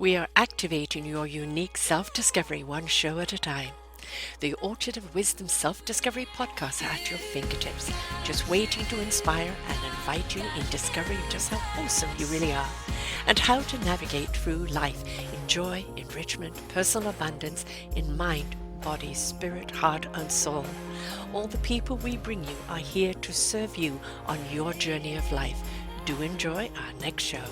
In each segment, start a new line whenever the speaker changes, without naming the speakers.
We are activating your unique self-discovery one show at a time. The Orchard of Wisdom Self-Discovery podcast are at your fingertips, just waiting to inspire and invite you in discovering just how awesome you really are and how to navigate through life in joy, enrichment, personal abundance, in mind, body, spirit, heart, and soul. All the people we bring you are here to serve you on your journey of life. Do enjoy our next show.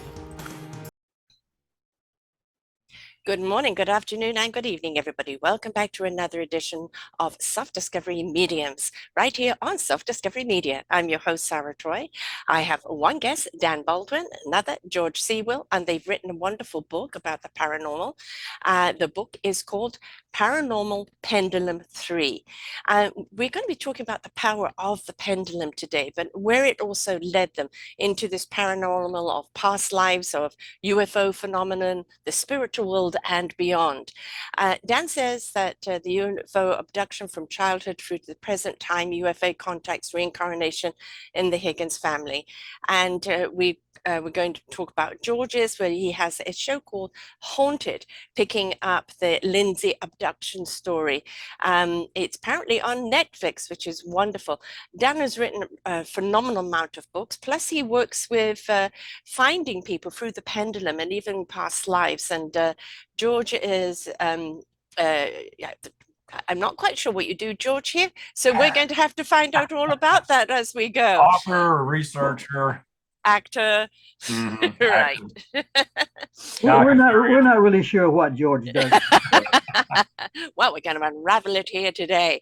Good morning, good afternoon, and good evening, everybody. Welcome back to another edition of Self-Discovery Mediums, right here on Self-Discovery Media. I'm your host, Sarah Troy. I have one guest, Dan Baldwin, another, George Sewell, and they've written a wonderful book about the paranormal. The book is called Paranormal Pendulum 3. We're going to be talking about the power of the pendulum today, but where it also led them into this paranormal of past lives, of UFO phenomenon, the spiritual world, and beyond. Dan says that the UFO abduction from childhood through to the present time, UFO contacts, reincarnation in the Higgins family. And we're going to talk about George's, where he has a show called Haunted, picking up the Lindsey abduction story. It's apparently on Netflix, which is wonderful. Dan has written a phenomenal amount of books, plus he works with finding people through the pendulum and even past lives. And George is, yeah, I'm not quite sure what you do, George, here. So we're going to have to find out all about that as we go.
Author, researcher,
actor, right?
We're not really sure what George does.
Well, we're going to unravel it here today.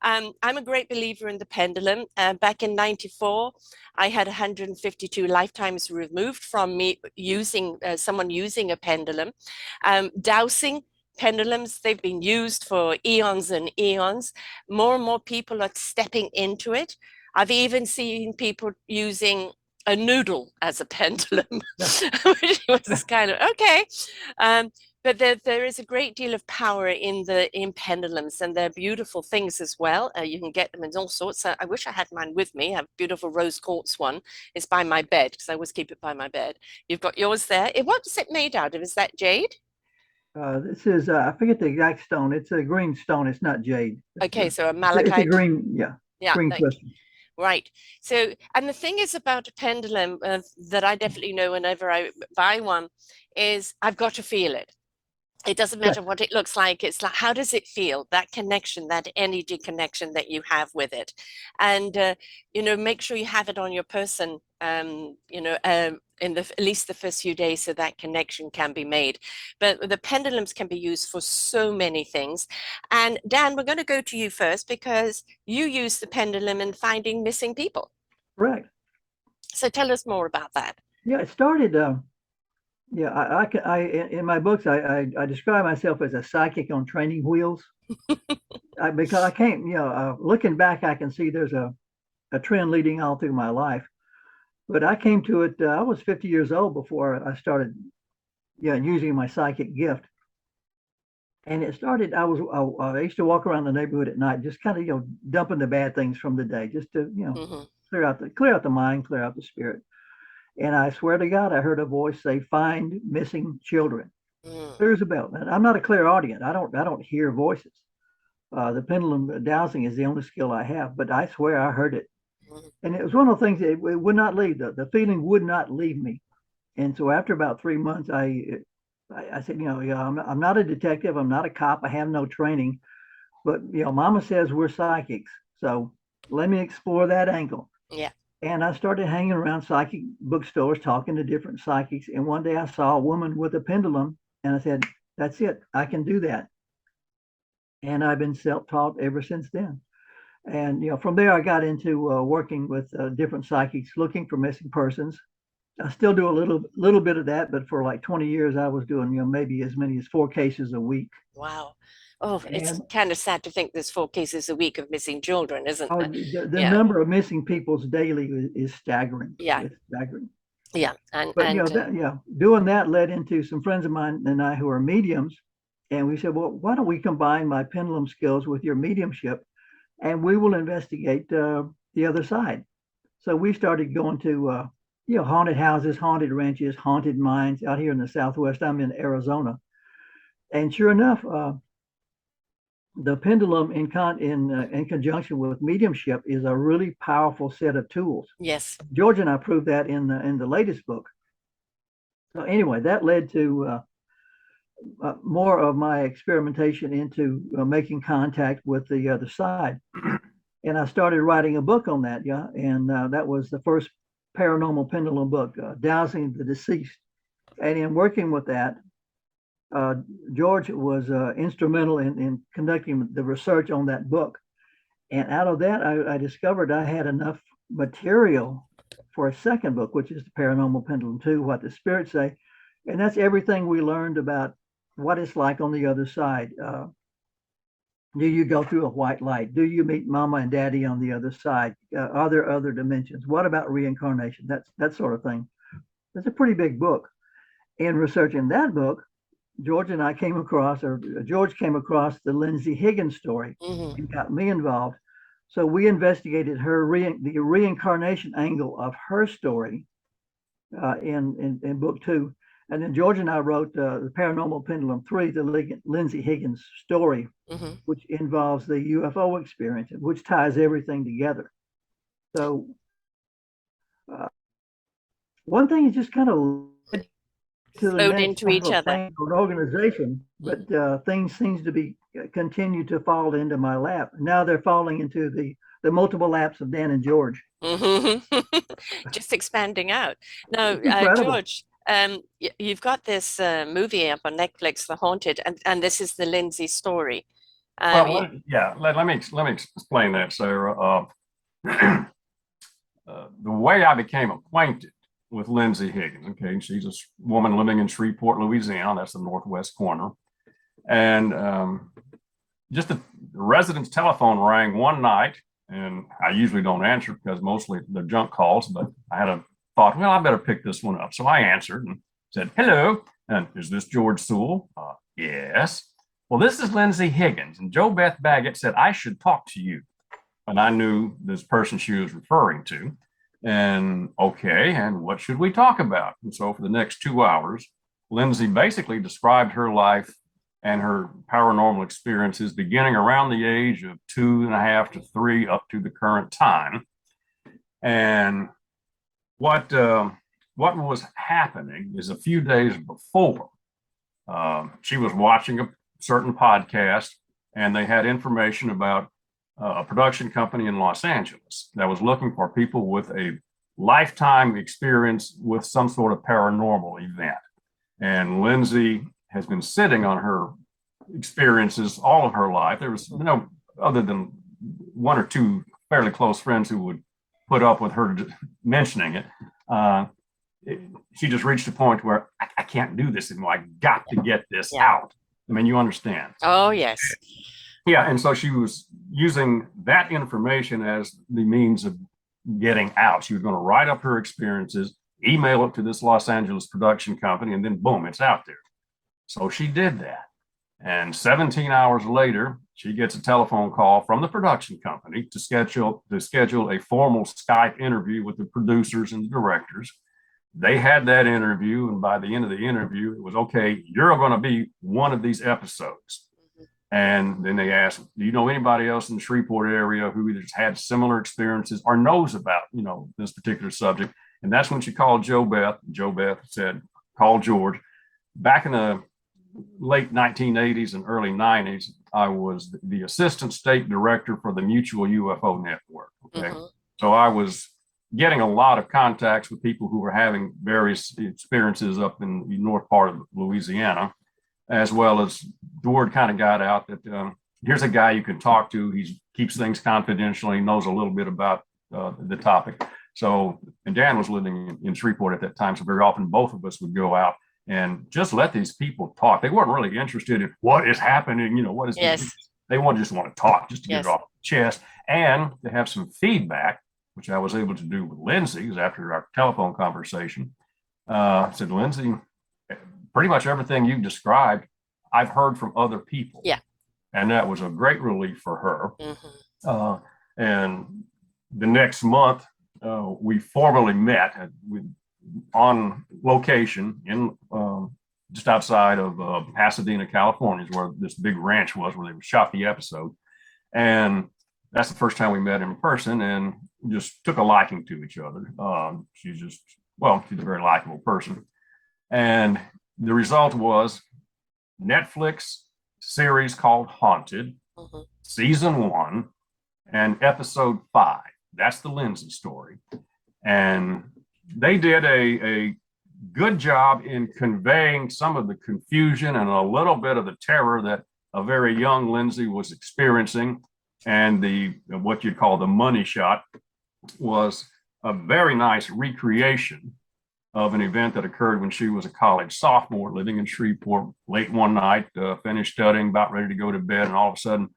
I'm a great believer in the pendulum. Back in '94, I had 152 lifetimes removed from me using someone using a pendulum. Dowsing pendulums, they've been used for eons and eons. More and more people are stepping into it. I've even seen people using a noodle as a pendulum, which was kind of okay. But there is a great deal of power in pendulums, and they're beautiful things as well. You can get them in all sorts. I wish I had mine with me. I have a beautiful rose quartz one. It's by my bed because I always keep it by my bed. You've got yours there. What is it made out of? Is that jade?
This is, I forget the exact stone. It's a green stone. It's not jade.
Okay, so a malachite.
It's a green, green crystal.
Right. So, and the thing is about a pendulum that I definitely know whenever I buy one is I've got to feel it. It doesn't matter what it looks like. It's like, how does it feel? That connection, that energy connection that you have with it. And, make sure you have it on your person, in at least the first few days so that connection can be made. But the pendulums can be used for so many things. And Dan, we're going to go to you first because you use the pendulum in finding missing people.
Correct.
So tell us more about that.
Yeah, it started, in my books, I describe myself as a psychic on training wheels. Because I can't, looking back, I can see there's a trend leading all through my life. But I came to it, I was 50 years old before I started using my psychic gift. And it started, I used to walk around the neighborhood at night, just kind of, dumping the bad things from the day, just to, clear out the mind, clear out the spirit. And I swear to God, I heard a voice say, "Find missing children." Clear as a bell. And I'm not a clairaudient. I don't hear voices. The pendulum dowsing is the only skill I have, but I swear I heard it. And it was one of the things that it would not leave. The feeling would not leave me. And so after about 3 months, I said, I'm not a detective. I'm not a cop. I have no training. But, Mama says we're psychics. So let me explore that angle.
Yeah.
And I started hanging around psychic bookstores, talking to different psychics. And one day I saw a woman with a pendulum, and I said, "That's it. I can do that." And I've been self-taught ever since then. And from there, I got into working with different psychics, looking for missing persons. I still do a little bit of that, but for like 20 years, I was doing maybe as many as 4 cases a week.
Wow. Oh, it's kind of sad to think there's 4 cases a week of missing children, isn't it?
The number of missing peoples daily is staggering.
Yeah.
It's staggering.
Yeah.
Doing that led into some friends of mine and I who are mediums. And we said, well, why don't we combine my pendulum skills with your mediumship and we will investigate the other side. So we started going to haunted houses, haunted ranches, haunted mines out here in the Southwest. I'm in Arizona. And sure enough, the pendulum in conjunction with mediumship is a really powerful set of tools.
Yes.
George and I proved that in the latest book. So anyway, that led to more of my experimentation into making contact with the other side. And I started writing a book on that, yeah. And that was the first paranormal pendulum book, Dowsing the Deceased. And in working with that, George was instrumental in conducting the research on that book. And out of that, I discovered I had enough material for a second book, which is the Paranormal Pendulum 2, What the Spirits Say. And that's everything we learned about what it's like on the other side. Do you go through a white light? Do you meet mama and daddy on the other side? Are there other dimensions? What about reincarnation? That sort of thing. It's a pretty big book. In researching that book, George and I came across, or George came across the Lindsey Higgins story and got me involved. So we investigated the reincarnation angle of her story in book 2. And then George and I wrote the Paranormal Pendulum 3, the Lindsey Higgins story, which involves the UFO experience, which ties everything together. So one thing is just kind of to the
Flowed
next
into each other.
organization, but things seems to be continue to fall into my lap. Now they're falling into the multiple laps of Dan and George.
Just expanding out. Now, George, you've got this movie up on Netflix, The Haunted, and this is the Lindsey story.
Well, yeah, let me explain that, Sarah. The way I became acquainted with Lindsey Higgins, okay, she's a woman living in Shreveport, Louisiana. That's the northwest corner. And just the resident's telephone rang one night, and I usually don't answer because mostly they're junk calls, but I had a thought, well, I better pick this one up. So I answered and said, hello, and is this George Sewell? Yes. Well, this is Lindsey Higgins. And Jo Beth Baggett said, I should talk to you. And I knew this person she was referring to. And okay, and what should we talk about? And so for the next 2 hours, Lindsey basically described her life and her paranormal experiences beginning around the age of 2.5 to 3 up to the current time. And what was happening is a few days before, she was watching a certain podcast, and they had information about a production company in Los Angeles that was looking for people with a lifetime experience with some sort of paranormal event. And Lindsey has been sitting on her experiences all of her life. There was no other than 1 or 2 fairly close friends who would put up with her mentioning it. She just reached a point where I can't do this anymore. I got to get this out. I mean, you understand.
Oh, yes.
Yeah, and so she was using that information as the means of getting out. She was going to write up her experiences, email it to this Los Angeles production company, and then boom, it's out there. So she did that. And 17 hours later, she gets a telephone call from the production company to schedule a formal Skype interview with the producers and the directors. They had that interview, and by the end of the interview, it was, okay, you're going to be one of these episodes. And then they asked, do you know anybody else in the Shreveport area who either had similar experiences or knows about, this particular subject? And that's when she called Jo Beth. Jo Beth said, call George. Back in the late 1980s and early 90s, I was the assistant state director for the Mutual UFO Network. Okay. So I was getting a lot of contacts with people who were having various experiences up in the north part of Louisiana, as well as the word kind of got out that here's a guy you can talk to. He keeps things confidential. He knows a little bit about the topic. So, and Dan was living in Shreveport at that time. So very often both of us would go out and just let these people talk. They weren't really interested in what is happening, what is they just want to talk, just to get it off the chest and to have some feedback, which I was able to do with Lindsey after our telephone conversation. I said, Lindsey, pretty much everything you described, I've heard from other people.
Yeah.
And that was a great relief for her. And the next month, we formally met on location in just outside of Pasadena, California, is where this big ranch was where they shot the episode. And that's the first time we met in person and just took a liking to each other. She's a very likable person. And the result was Netflix series called Haunted, season 1 and episode 5. That's the Lindsey story. And they did a good job in conveying some of the confusion and a little bit of the terror that a very young Lindsey was experiencing. And what you'd call the money shot was a very nice recreation of an event that occurred when she was a college sophomore living in Shreveport late one night, finished studying, about ready to go to bed. And all of a sudden,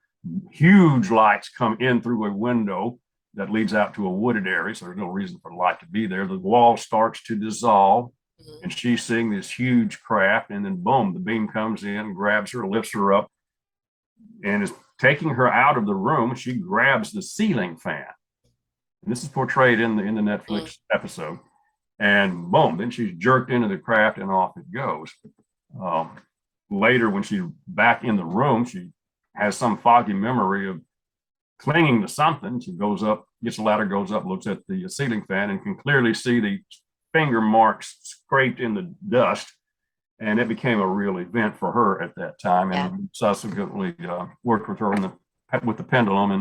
huge lights come in through a window that leads out to a wooded area. So there's no reason for the light to be there. The wall starts to dissolve and she's seeing this huge craft. And then boom, the beam comes in, grabs her, lifts her up, and is taking her out of the room. She grabs the ceiling fan. And this is portrayed in the Netflix episode. And boom, then she's jerked into the craft and off it goes. Later, when she's back in the room, she has some foggy memory of clinging to something. She goes up, gets a ladder, goes up, looks at the ceiling fan, and can clearly see the finger marks scraped in the dust. And it became a real event for her at that time. And subsequently worked with her with the Pendulum.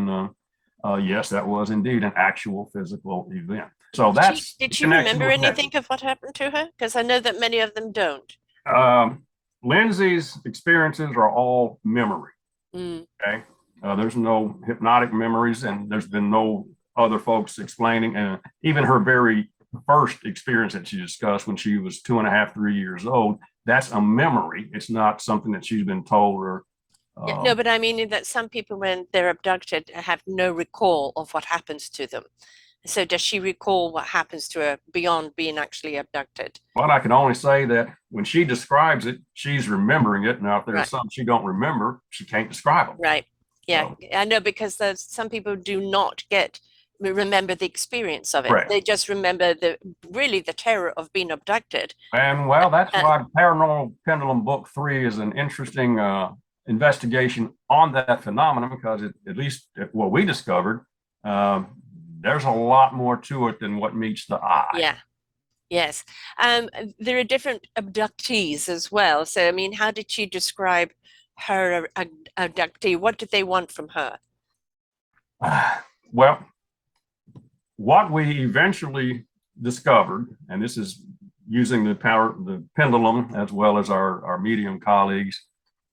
And yes, that was indeed an actual physical event. So
did she remember anything of what happened to her? Because I know that many of them don't.
Lindsey's experiences are all memory. Okay. There's no hypnotic memories, and there's been no other folks explaining. And even her very first experience that she discussed when she was 2.5, 3 years old, that's a memory. It's not something that she's been told or.
No, but I mean that some people, when they're abducted, have no recall of what happens to them. So does she recall what happens to her beyond being actually abducted?
Well, I can only say that when she describes it, she's remembering it. Now, if there's something she don't remember, she can't describe them.
Right. Yeah, so. I know, because there's some people do not remember the experience of it. Right. They just remember the terror of being abducted.
And well, that's why Paranormal Pendulum Book 3 is an interesting investigation on that phenomenon, because at least what we discovered, there's a lot more to it than what meets the eye.
Yeah. Yes. There are different abductees as well. So, I mean, how did she describe her abductee? What did they want from her?
Well, what we eventually discovered, and this is using the pendulum as well as our medium colleagues,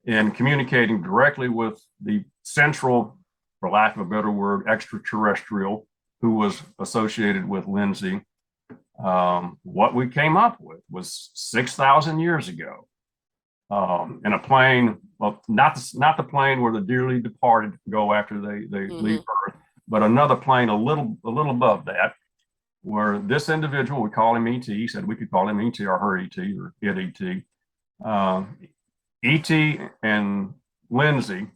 in communicating directly with the central, for lack of a better word, extraterrestrial who was associated with Lindsey. What we came up with was 6,000 years ago, in a plane, well, not the plane where the dearly departed go after they leave Earth, but another plane a little above that, where this individual, we call him ET, he said we could call him ET or her ET or it ET. ET and Lindsey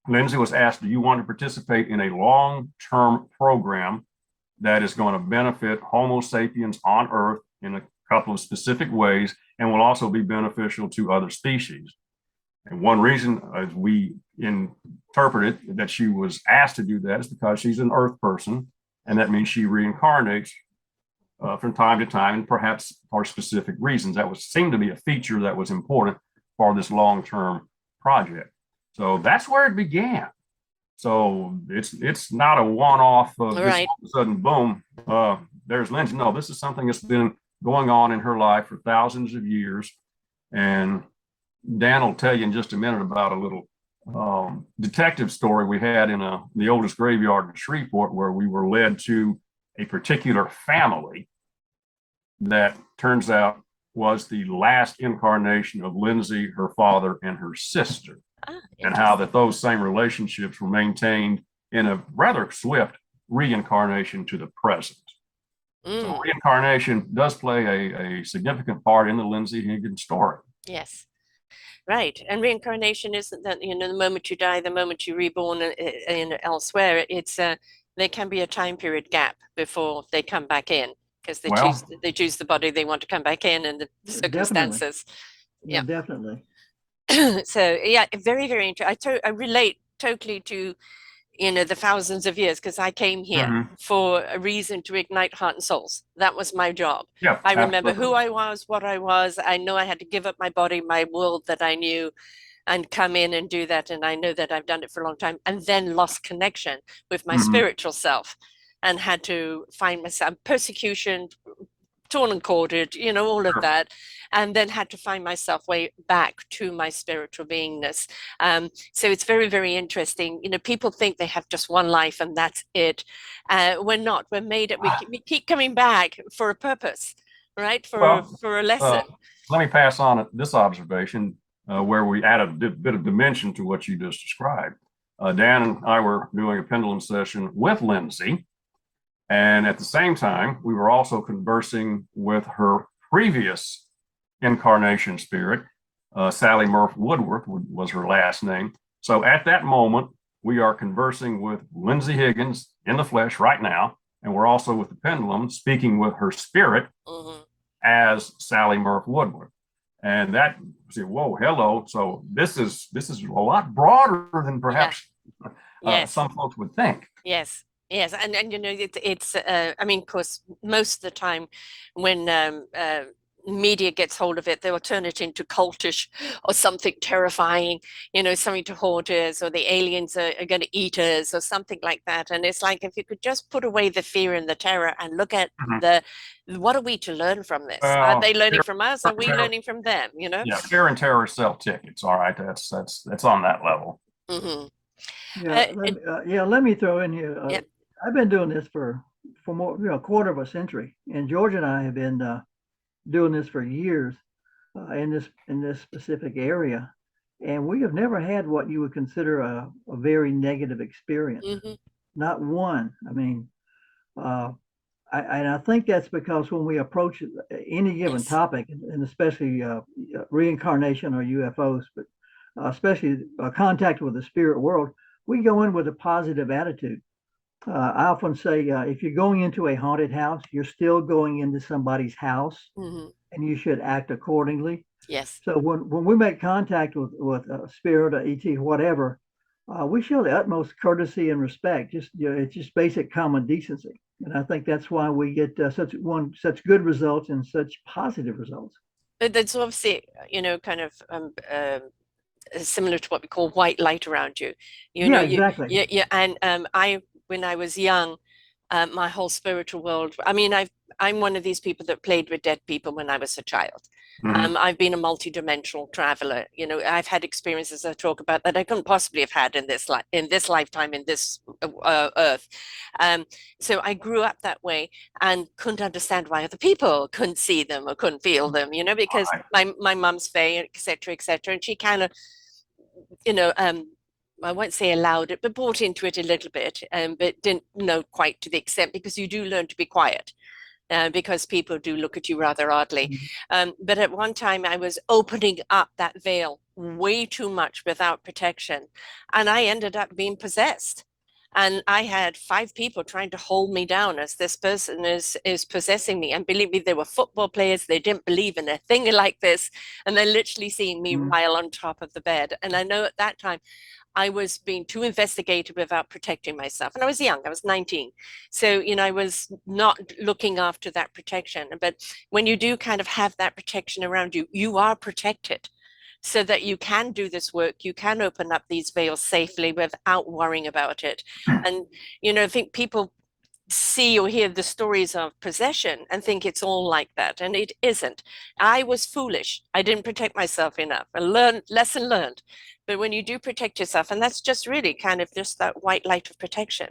was asked, do you want to participate in a long-term program that is going to benefit Homo sapiens on Earth in a couple of specific ways and will also be beneficial to other species? And one reason, as we interpret it, that she was asked to do that is because she's an Earth person, and that means she reincarnates from time to time, and perhaps for specific reasons. That seemed to be a feature that was important for this long-term project. So that's where it began. So it's not a one-off of this all of a sudden, boom, there's Lindsey. No, this is something that's been going on in her life for thousands of years. And Dan will tell you in just a minute about a little detective story we had in the oldest graveyard in Shreveport, where we were led to a particular family that turns out was the last incarnation of Lindsey, her father, and her sister. And how that those same relationships were maintained in a rather swift reincarnation to the present. So reincarnation does play a significant part in the Lindsey Higgins story.
Yes, right. And reincarnation isn't that, the moment you die, the moment you're reborn in elsewhere. It's there can be a time period gap before they come back in, because
Well,
they choose the body they want to come back in, and the
Definitely.
circumstances.
Yeah, definitely.
So yeah, very, very interesting. I relate totally to, the thousands of years, because I came here for a reason to ignite heart and souls. That was my job.
yeah,
I remember
absolutely.
who I was, what I was. I know I had to give up my body, my world that I knew, and come in and do that. And I know that I've done it for a long time, and then lost connection with my spiritual self, and had to find myself persecution, torn and corded, all of
Sure.
that, and then had to find myself way back to my spiritual beingness. So it's very, very interesting. People think they have just one life and that's it. We're not. We're made it. We keep coming back for a purpose, right?
Well,
For a lesson.
let me pass on this observation where we add a bit of dimension to what you just described. Dan and I were doing a pendulum session with Lindsey, and at the same time, we were also conversing with her previous incarnation spirit, Sally Murph Woodworth was her last name. So at that moment, we are conversing with Lindsey Higgins in the flesh right now, and we're also with the pendulum speaking with her spirit as Sally Murph Woodworth. And that, whoa, hello. So this is a lot broader than perhaps some folks would think.
Yes. Yes, and it's I mean, of course, most of the time when media gets hold of it, they will turn it into cultish or something terrifying, something to hoarders, or the aliens are going to eat us, or something like that. And it's like, if you could just put away the fear and the terror and look at what are we to learn from this? Are they learning from us? Are we learning from them?
Yeah, fear and terror sell tickets. All right, that's on that level.
Let me throw in here. I've been doing this for more, a quarter of a century, and George and I have been doing this for years in this specific area, and we have never had what you would consider a very negative experience. Not one. I mean, I think that's because when we approach any given topic, and especially reincarnation or UFOs, but especially contact with the spirit world, we go in with a positive attitude. I often say, if you're going into a haunted house, you're still going into somebody's house, and you should act accordingly.
Yes.
So when we make contact with a spirit, or ET, whatever, we show the utmost courtesy and respect. It's just basic common decency, and I think that's why we get such good results and such positive results.
That's obviously, kind of similar to what we call white light around you.
Exactly.
Yeah. And when I was young, my whole spiritual world, I mean, I'm one of these people that played with dead people when I was a child. I've been a multi-dimensional traveler. I've had experiences I talk about that I couldn't possibly have had in this lifetime, in this earth. So I grew up that way and couldn't understand why other people couldn't see them or couldn't feel them, because my mum's faith, et cetera. And she kind of, I won't say allowed it, but bought into it a little bit, but didn't know quite to the extent, because you do learn to be quiet. Because people do look at you rather oddly. But at one time I was opening up that veil way too much without protection, and I ended up being possessed. And I had 5 people trying to hold me down as this person is possessing me. And believe me, they were football players. They didn't believe in a thing like this. And they're literally seeing me while on top of the bed. And I know at that time, I was being too investigative without protecting myself. And I was young, I was 19. So, I was not looking after that protection. But when you do kind of have that protection around you, you are protected so that you can do this work. You can open up these veils safely without worrying about it. And, I think people see or hear the stories of possession and think it's all like that, and it isn't. I was foolish. I didn't protect myself enough. Lesson learned. But when you do protect yourself, and that's just really kind of just that white light of protection,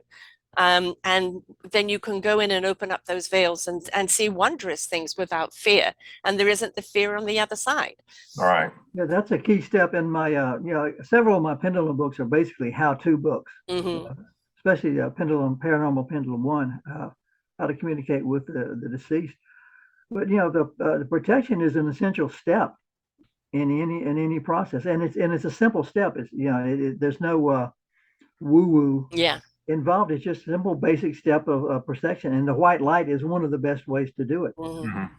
and then you can go in and open up those veils and see wondrous things without fear, and there isn't the fear on the other side.
All right.
Yeah, that's a key step in my several of my pendulum books are basically how-to books. Especially Paranormal Pendulum 1, how to communicate with the deceased. But the protection is an essential step in any process, and it's a simple step. It's there's no woo-woo.
Yeah.
involved. It's just a simple, basic step of perception, and the white light is one of the best ways to do it.
Mhm.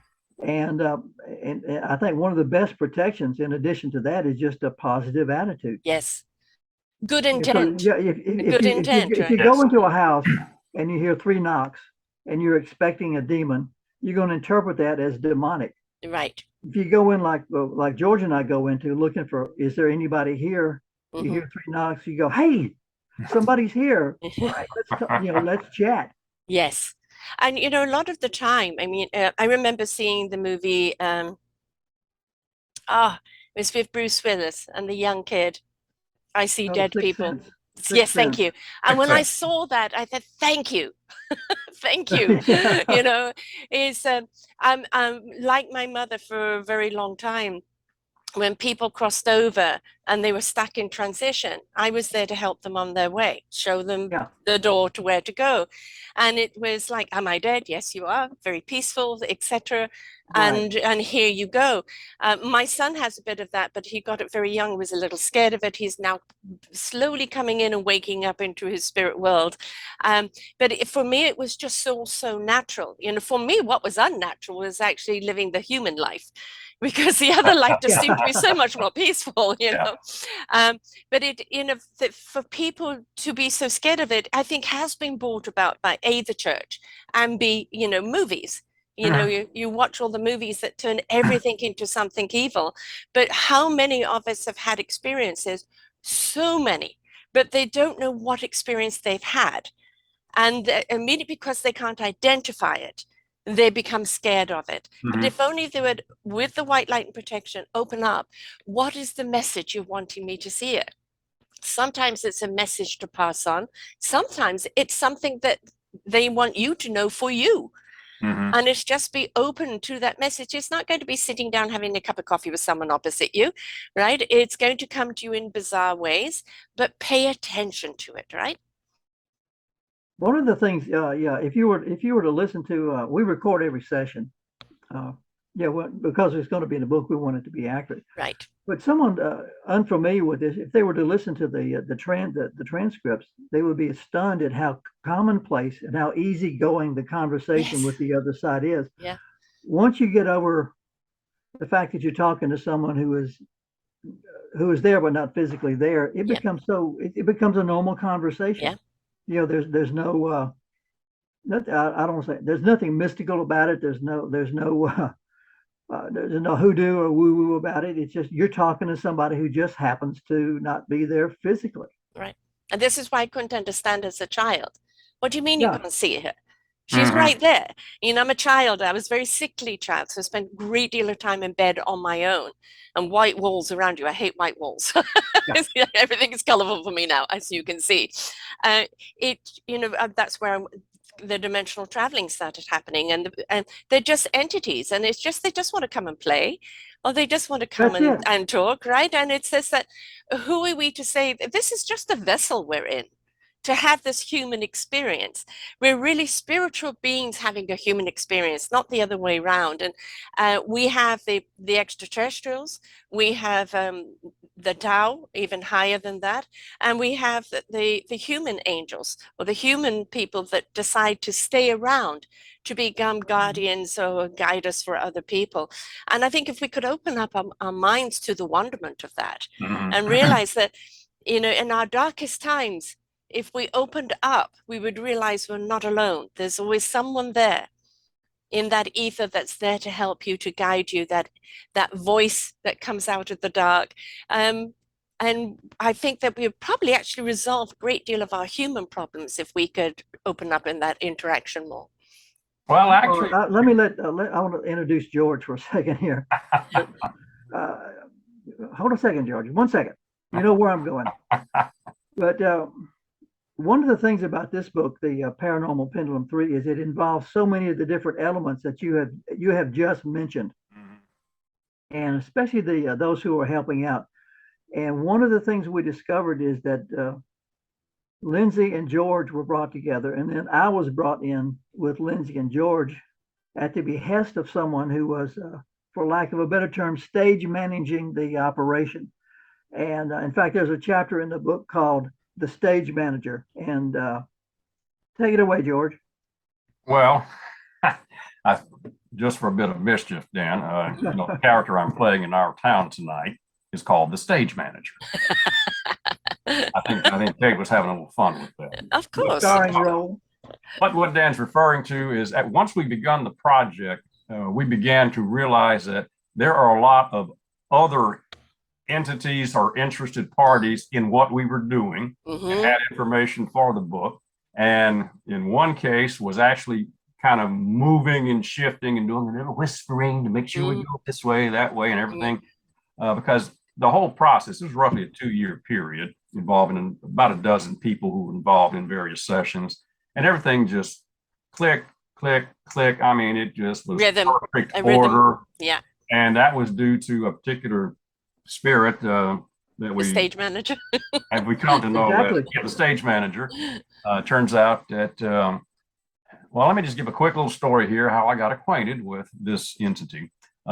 And I think one of the best protections, in addition to that, is just a positive attitude.
Yes. Good
Because
intent.
yeah,
Good intent,
if you
right?
go into a house and you hear 3 knocks and you're expecting a demon, you're going to interpret that as demonic.
Right.
If you go in like George and I go into looking for, is there anybody here? You hear 3 knocks, you go, hey, somebody's here. All right, let's chat.
Yes. And, a lot of the time, I mean, I remember seeing the movie, it was with Bruce Willis and the young kid. I see
Oh,
dead
Sixth
people.
Sense.
Yes,
Sixth
thank
Sense.
you. And when I saw that, I said, thank you. Thank you.
Yeah.
Is I'm like my mother for a very long time. When people crossed over and they were stuck in transition, I was there to help them on their way, show them
Yeah.
the door to where to go. And it was like, am I dead? Yes, you are. Very peaceful, etc.
Right.
And here you go. My son has a bit of that, but he got it very young, was a little scared of it. He's now slowly coming in and waking up into his spirit world. But for me, it was just so natural. For me, what was unnatural was actually living the human life, because the other life just seemed to be so much more peaceful, but for people to be so scared of it, I think has been brought about by the church, and movies. You watch all the movies that turn everything into something evil. But how many of us have had experiences? So many, but they don't know what experience they've had. And immediately, because they can't identify it, they become scared of it. But if only they would, with the white light and protection, open up, what is the message you're wanting me to see it? Sometimes it's a message to pass on. Sometimes it's something that they want you to know for you. And it's just be open to that message. It's not going to be sitting down having a cup of coffee with someone opposite you, right? It's going to come to you in bizarre ways, but pay attention to it, right?
One of the things, if you were to listen to, we record every session. Because it's going to be in the book, we want it to be accurate.
Right.
But someone unfamiliar with this, if they were to listen to the transcripts, they would be stunned at how commonplace and how easygoing the conversation with the other side is.
Yeah.
Once you get over the fact that you're talking to someone who is there but not physically there, it becomes it becomes a normal conversation.
Yeah.
There's no I don't say there's nothing mystical about it. There's no hoodoo or woo woo about it. It's just you're talking to somebody who just happens to not be there physically.
Right. And this is why I couldn't understand as a child. What do you mean you can't see her? She's
Mm-hmm.
right there. I'm a child. I was a very sickly child, so I spent a great deal of time in bed on my own, and white walls around you. I hate white walls. Everything is colorful for me now, as you can see. That's where the dimensional traveling started happening, and they're just entities, and it's just they just want to come and play, or they just want to come and talk, right? And it says that who are we to say that this is just a vessel we're in to have this human experience? We're really spiritual beings having a human experience, not the other way around. And we have the extraterrestrials, we have the Tao, even higher than that, and we have the human angels, or the human people that decide to stay around to become guardians or guide us for other people. And I think if we could open up our minds to the wonderment of that, and realize that, in our darkest times, if we opened up, we would realize we're not alone. There's always someone there in that ether that's there to help you, to guide you, that voice that comes out of the dark. And I think that we would probably actually resolve a great deal of our human problems if we could open up in that interaction more.
Well, actually,
I want to introduce George for a second here. Hold a second, George. 1 second. You know where I'm going. But one of the things about this book, the Paranormal Pendulum 3, is it involves so many of the different elements that you have just mentioned, and especially those who are helping out. And one of the things we discovered is that Lindsey and George were brought together, and then I was brought in with Lindsey and George at the behest of someone who was, for lack of a better term, stage managing the operation. And in fact, there's a chapter in the book called The Stage Manager. And Take it away, George.
Well, I, just for a bit of mischief, Dan, the character I'm playing in our town tonight is called the stage manager. I think Kate was having a little fun with that.
Of course.
Starring role.
But what Dan's referring to is that once we begun the project, we began to realize that there are a lot of other entities or interested parties in what we were doing and had information for the book. And in one case was actually kind of moving and shifting and doing a little whispering to make sure we go this way, that way, and everything. Because the whole process is roughly a 2-year period involving about a dozen people who were involved in various sessions, and everything just click, click, click. I mean, it just was perfect order.
Yeah.
And that was due to a particular spirit that we,
the stage manager.
and we come to know
Exactly.
that the stage manager. Turns out that, well, let me just give a quick little story here how I got acquainted with this entity.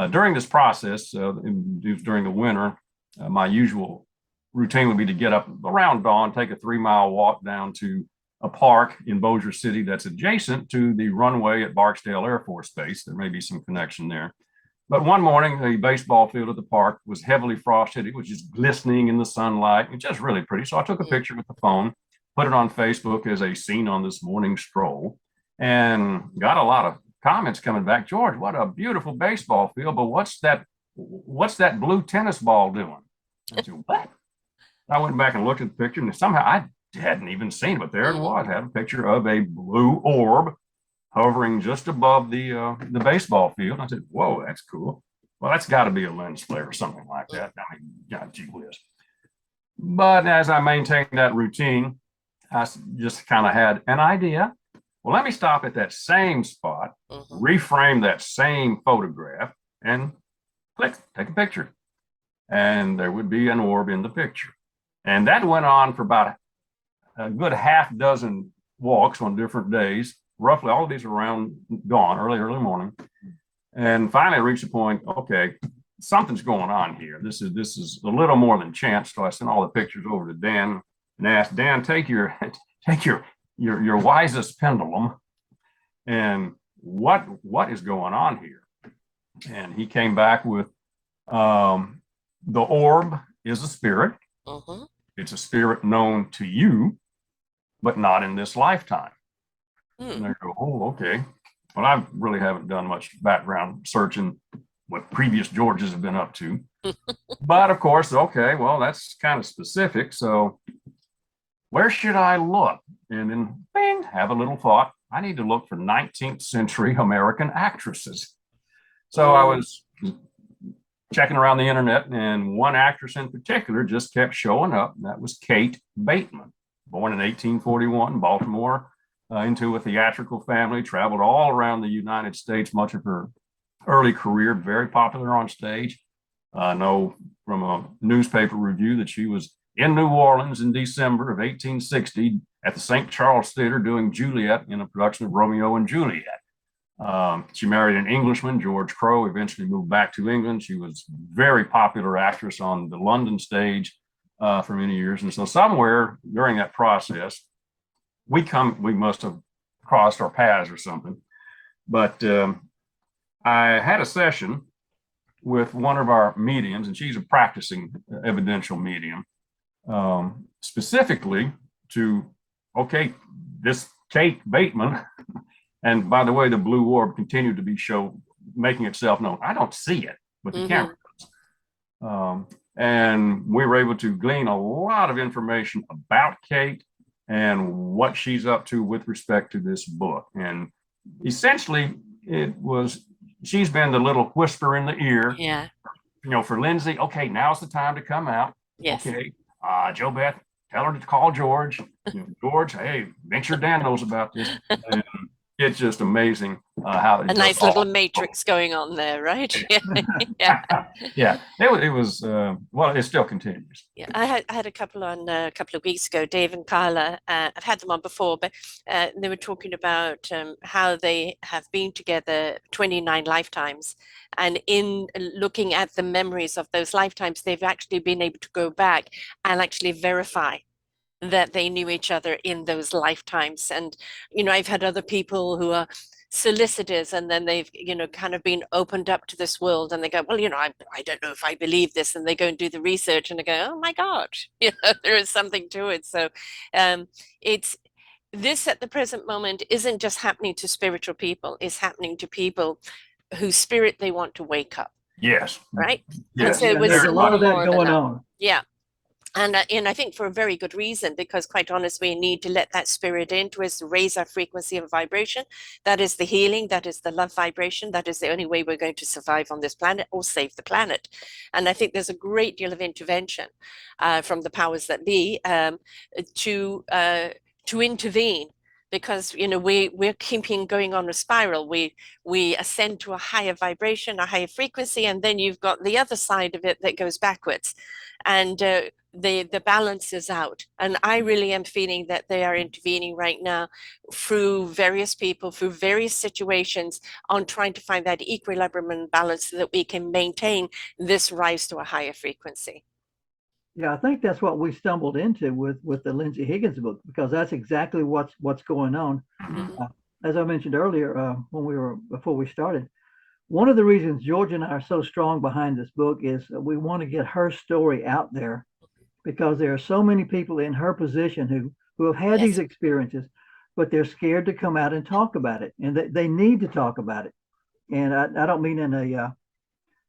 During this process, during the winter, my usual routine would be to get up around dawn, take a 3-mile walk down to a park in Bossier City that's adjacent to the runway at Barksdale Air Force Base. There may be some connection there. But one morning, the baseball field at the park was heavily frosted. It was just glistening in the sunlight. It's just really pretty. So I took a picture with the phone, put it on Facebook as a scene on this morning stroll, and got a lot of comments coming back. George, what a beautiful baseball field, but what's that blue tennis ball doing? I said, what? I went back and looked at the picture, and somehow I hadn't even seen it, but there it was. I had a picture of a blue orb hovering just above the baseball field. I said, whoa, that's cool. Well, that's got to be a lens flare or something like that. I mean, yeah, gee whiz. But as I maintained that routine, I just kind of had an idea. Well, let me stop at that same spot, reframe that same photograph, and click, take a picture. And there would be an orb in the picture. And that went on for about a good half dozen walks on different days. Roughly all of these around dawn, early morning. And finally I reached a point, okay, something's going on here. This is a little more than chance. So I sent all the pictures over to Dan and asked Dan, take your wisest pendulum and what is going on here? And he came back with the orb is a spirit. It's a spirit known to you, but not in this lifetime. And I go, oh, okay. Well, I really haven't done much background searching what previous Georges have been up to. But of course, okay, well, that's kind of specific. So where should I look? And then, bing, have a little thought. I need to look for 19th century American actresses. So I was checking around the internet, and one actress in particular just kept showing up. And that was Kate Bateman, born in 1841, Baltimore. Into a theatrical family, traveled all around the United States, much of her early career, very popular on stage. I know from a newspaper review that she was in New Orleans in December of 1860 at the St. Charles Theater doing Juliet in a production of Romeo and Juliet. She married an Englishman, George Crowe, eventually moved back to England. She was a very popular actress on the London stage for many years. And so somewhere during that process, we must have crossed our paths or something. But I had a session with one of our mediums, and she's a practicing evidential medium, specifically to, okay, this Kate Bateman, and by the way, the blue orb continued to be making itself known. I don't see it, but the camera does. And we were able to glean a lot of information about Kate and what she's up to with respect to this book. And essentially she's been the little whisper in the ear, for Lindsey. Okay, now's the time to come out.
Yes.
Okay, Joe Beth, tell her to call George. George, hey, make sure Dan knows about this. And it's just amazing how
a nice little matrix going on there, right?
Yeah. It was well, it still continues.
Yeah, I had a couple on a couple of weeks ago. Dave and Carla, I've had them on before, but they were talking about how they have been together 29 lifetimes, and in looking at the memories of those lifetimes, they've actually been able to go back and actually verify that they knew each other in those lifetimes. And, I've had other people who are solicitors, and then they've, kind of been opened up to this world, and they go, well, I don't know if I believe this. And they go and do the research, and they go, oh my God, there is something to it. So it's this at the present moment isn't just happening to spiritual people, it's happening to people whose spirit they want to wake up.
Yes.
Right.
Yes.
And so it was
there's a lot of that
more
going on.
Yeah. And I think for a very good reason, because quite honestly, we need to let that spirit into us, raise our frequency and vibration. That is the healing. That is the love vibration. That is the only way we're going to survive on this planet or save the planet. And I think there's a great deal of intervention from the powers that be to intervene. Because we're keeping going on a spiral. We ascend to a higher vibration, a higher frequency, and then you've got the other side of it that goes backwards. And the balance is out. And I really am feeling that they are intervening right now through various people, through various situations, on trying to find that equilibrium and balance so that we can maintain this rise to a higher frequency.
Yeah, I think that's what we stumbled into with the Lindsey Higgins book, because that's exactly what's going on.
Mm-hmm.
As I mentioned earlier, before we started, one of the reasons George and I are so strong behind this book is that we want to get her story out there, because there are so many people in her position who have had these experiences, but they're scared to come out and talk about it, and they need to talk about it. And I don't mean in a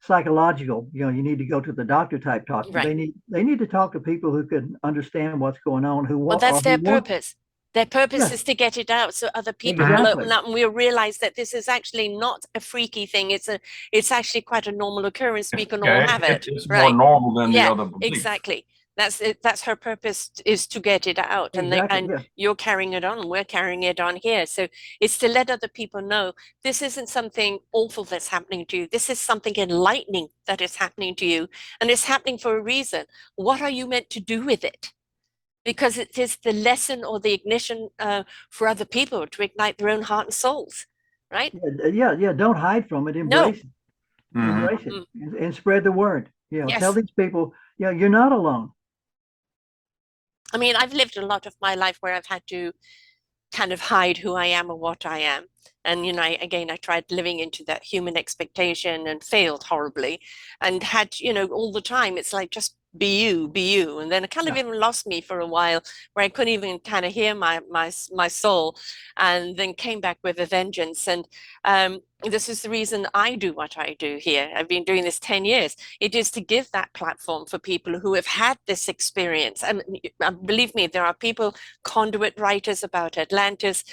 psychological, you need to go to the doctor type talk.
Right.
They need to talk to people who can understand what's going on.
Well, that's their purpose. Their purpose is to get it out so other people will open up, and we'll realize that this is actually not a freaky thing. It's actually quite a normal occurrence. We can all have it.
It's more normal than the other beliefs.
Exactly. That's it. That's her purpose, is to get it out. And you're carrying it on, and we're carrying it on here. So it's to let other people know this isn't something awful that's happening to you. This is something enlightening that is happening to you, and it's happening for a reason. What are you meant to do with it? Because it is the lesson or the ignition for other people to ignite their own heart and souls, right?
Yeah. Don't hide from it. Embrace it.
Mm-hmm.
Embrace it and spread the word. Tell these people, you're not alone.
I mean, I've lived a lot of my life where I've had to kind of hide who I am or what I am. And, I tried living into that human expectation and failed horribly, and had, all the time, it's like, just be you. And then it kind of even lost me for a while, where I couldn't even kind of hear my soul, and then came back with a vengeance. And this is the reason I do what I do here. I've been doing this 10 years. It is to give that platform for people who have had this experience. And believe me, there are people, conduit writers about Atlantis,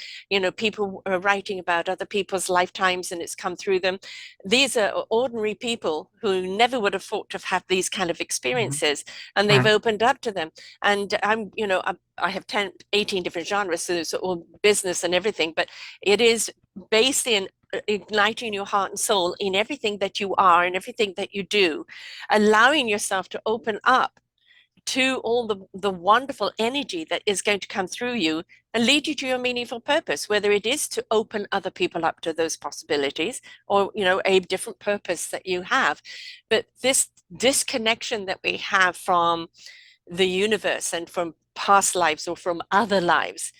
people are writing about other people's lifetimes, and it's come through them. These are ordinary people who never would have thought to have these kind of experiences, and they've opened up to them. And I have 18 different genres, so it's all business and everything, but it is based in igniting your heart and soul in everything that you are and everything that you do, allowing yourself to open up to all the wonderful energy that is going to come through you and lead you to your meaningful purpose, whether it is to open other people up to those possibilities, or a different purpose that you have. But this disconnection that we have from the universe and from past lives or from other lives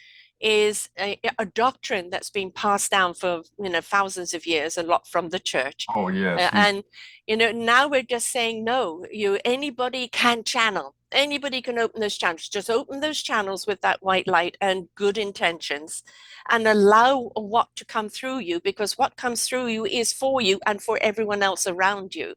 is a doctrine that's been passed down for thousands of years, a lot from the church.
Oh yes.
And now we're just saying, no, anybody can channel, anybody can open those channels. Just open those channels with that white light and good intentions, and allow what to come through you, because what comes through you is for you and for everyone else around you.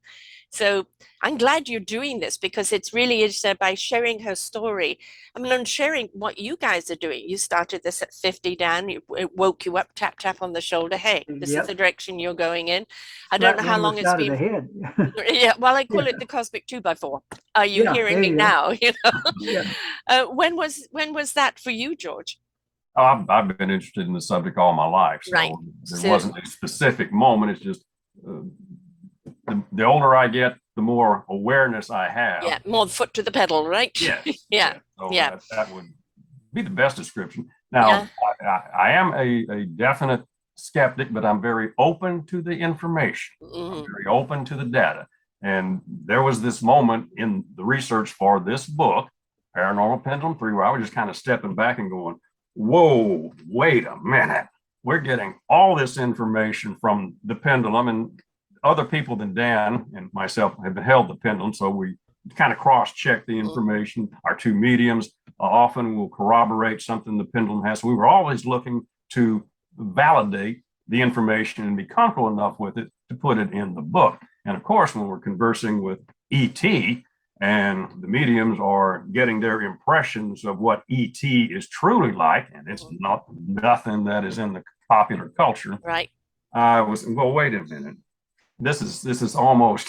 So I'm glad you're doing this, because it's really is by sharing her story. I mean, I'm sharing what you guys are doing. You started this at 50, Dan. It woke you up, tap, tap on the shoulder. Hey, this is the direction you're going in. I don't know how long it's been. Yeah, well, I call it the cosmic 2x4. Are you hearing me now? When was that for you, George?
I've been interested in the subject all my life. So there wasn't a specific moment. It's just the older I get, the more awareness I have.
Yeah, more foot to the pedal, right?
Yes. So that would be the best description. Now, I am a definite skeptic, but I'm very open to the information. I'm very open to the data. And there was this moment in the research for this book, Paranormal Pendulum 3, where I was just kind of stepping back and going, whoa, wait a minute. We're getting all this information from the pendulum, and other people than Dan and myself have held the pendulum. So we kind of cross-check the information. Our two mediums often will corroborate something the pendulum has. So we were always looking to validate the information and be comfortable enough with it to put it in the book. And of course, when we're conversing with ET and the mediums are getting their impressions of what ET is truly like, and it's not nothing that is in the popular culture.
Right.
I was, well, wait a minute. This is almost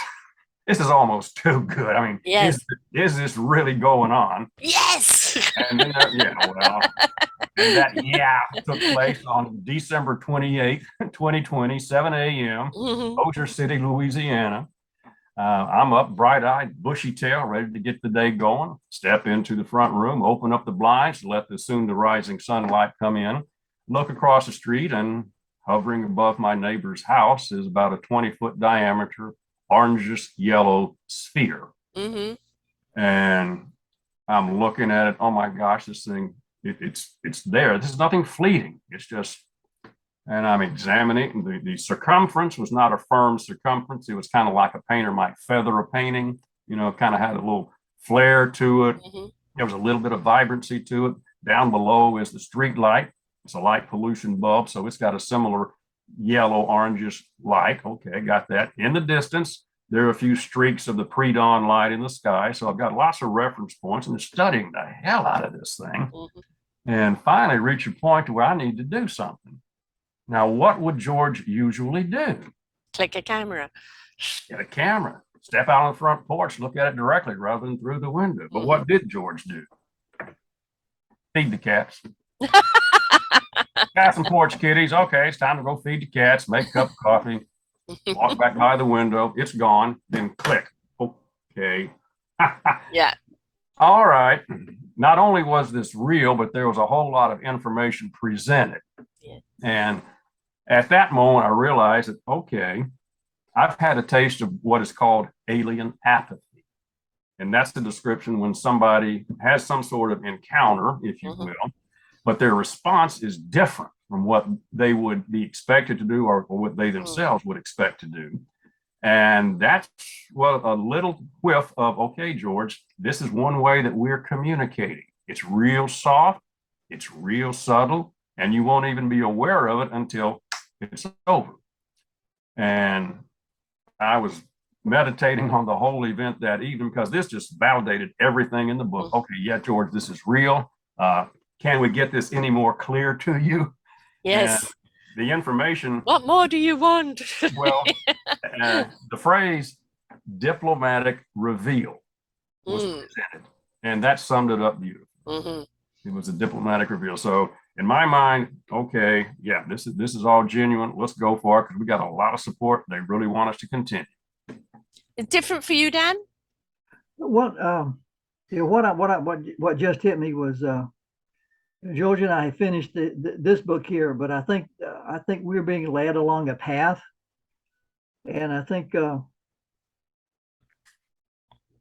too good. I mean,
yes.
is this really going on?
Yes.
And then and that took place on December 28th, 2020, 7 a.m., Bossier City, Louisiana. I'm up, bright-eyed, bushy-tailed, ready to get the day going. Step into the front room, open up the blinds, let the soon-to-rising sunlight come in, look across the street, and hovering above my neighbor's house is about a 20-foot diameter, orangish yellow sphere. And I'm looking at it. Oh my gosh, this thing, it's there. This is nothing fleeting. It's just, and I'm examining the circumference was not a firm circumference. It was kind of like a painter might feather a painting, kind of had a little flair to it. There was a little bit of vibrancy to it. Down below is the street light. It's a light pollution bulb, so it's got a similar yellow orangish light. Okay, got that. In the distance, there are a few streaks of the pre-dawn light in the sky. So I've got lots of reference points and studying the hell out of this thing. And finally reach a point where I need to do something. Now, what would George usually do?
Click a camera.
Get a camera. Step out on the front porch, look at it directly rather than through the window. But what did George do? Feed the cats. Got some porch kitties. Okay, it's time to go feed the cats, make a cup of coffee, walk back by the window. It's gone. Then click. Okay.
Yeah.
All right. Not only was this real, but there was a whole lot of information presented. Yeah. And at that moment, I realized that, okay, I've had a taste of what is called alien apathy. And that's the description when somebody has some sort of encounter, if you will, but their response is different from what they would be expected to do or what they themselves would expect to do. And that's a little whiff of, okay, George, this is one way that we're communicating. It's real soft, it's real subtle, and you won't even be aware of it until it's over. And I was meditating on the whole event that evening because this just validated everything in the book. Okay, yeah, George, this is real. Can we get this any more clear to you?
Yes.
And the information.
What more do you want?
Well, the phrase diplomatic reveal was presented, and that summed it up beautifully. It was a diplomatic reveal. So in my mind, okay, yeah, this is all genuine. Let's go for it because we got a lot of support. They really want us to continue.
It's different for you, Dan?
What just hit me was George and I have finished this book here, but I think we're being led along a path, and I think